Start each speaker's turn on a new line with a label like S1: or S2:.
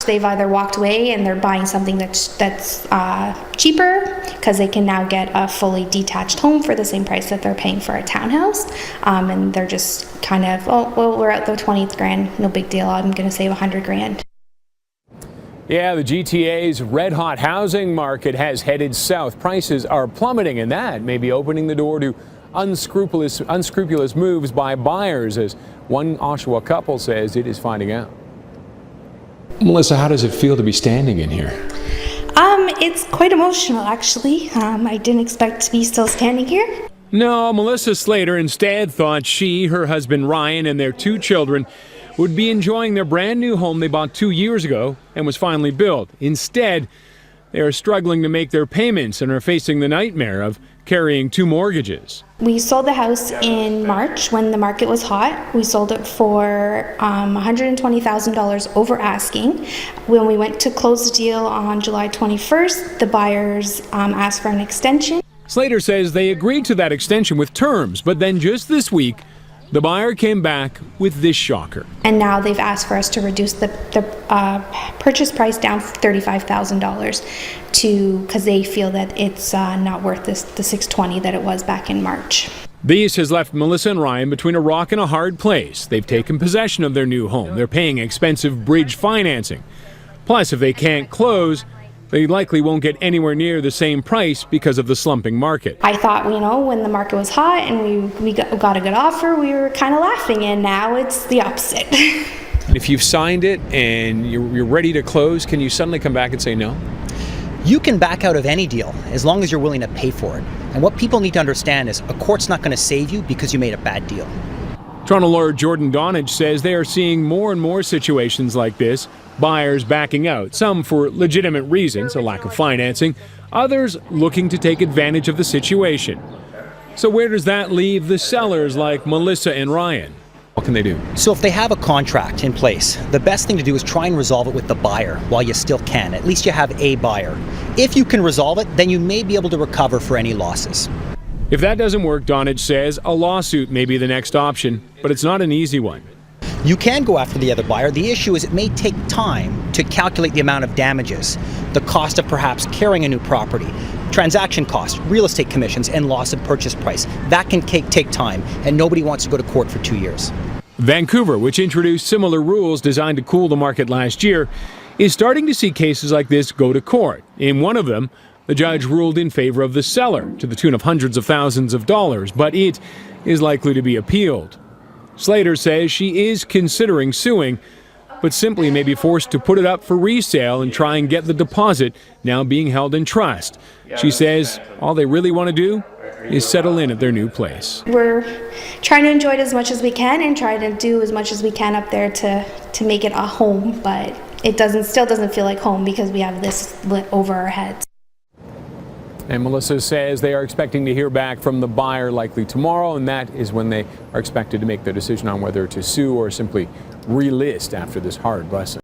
S1: they've either walked away and they're buying something that's cheaper because they can now get a fully detached home for the same price that they're paying for a townhouse, and they're just kind of, oh, well, we're at the 20th grand, no big deal, I'm going to save 100 grand.
S2: Yeah, the GTA's red-hot housing market has headed south. Prices are plummeting, and that may be opening the door to unscrupulous moves by buyers, as one Oshawa couple says it is finding out.
S3: Melissa, how does it feel to be standing in here?
S1: It's quite emotional, actually. I didn't expect to be still standing here.
S2: No, Melissa Slater instead thought she, her husband Ryan, and their 2 children would be enjoying their brand new home they bought 2 years ago and was finally built. Instead, they are struggling to make their payments and are facing the nightmare of carrying 2 mortgages.
S1: We sold the house in March when the market was hot. We sold it for $120,000 over asking. When we went to close the deal on July 21st, the buyers asked for an extension.
S2: Slater says they agreed to that extension with terms, but then just this week, the buyer came back with this shocker.
S1: And now they've asked for us to reduce the purchase price down $35,000 because they feel that it's not worth the $620,000 that it was back in March.
S2: This has left Melissa and Ryan between a rock and a hard place. They've taken possession of their new home. They're paying expensive bridge financing. Plus, if they can't close, they likely won't get anywhere near the same price because of the slumping market.
S1: I thought, when the market was hot and we got a good offer, we were kind of laughing, and now it's the opposite.
S2: If you've signed it and you're ready to close, can you suddenly come back and say no?
S4: You can back out of any deal as long as you're willing to pay for it. And what people need to understand is a court's not going to save you because you made a bad deal.
S2: Toronto lawyer Jordan Donage says they are seeing more and more situations like this, buyers backing out, some for legitimate reasons, a lack of financing, others looking to take advantage of the situation. So where does that leave the sellers like Melissa and Ryan? What can they do?
S4: So if they have a contract in place, the best thing to do is try and resolve it with the buyer while you still can. At least you have a buyer. If you can resolve it, then you may be able to recover for any losses.
S2: If that doesn't work, Donage says a lawsuit may be the next option, but it's not an easy one.
S4: You can go after the other buyer. The issue is it may take time to calculate the amount of damages, the cost of perhaps carrying a new property, transaction costs, real estate commissions, and loss of purchase price. That can take time, and nobody wants to go to court for 2 years.
S2: Vancouver, which introduced similar rules designed to cool the market last year, is starting to see cases like this go to court. In one of them, the judge ruled in favor of the seller to the tune of hundreds of thousands of dollars, but it is likely to be appealed. Slater says she is considering suing, but simply may be forced to put it up for resale and try and get the deposit now being held in trust. She says all they really want to do is settle in at their new place.
S1: We're trying to enjoy it as much as we can and try to do as much as we can up there to make it a home, but it still doesn't feel like home because we have this lit over our heads.
S2: And Melissa says they are expecting to hear back from the buyer likely tomorrow, and that is when they are expected to make their decision on whether to sue or simply relist after this hard lesson.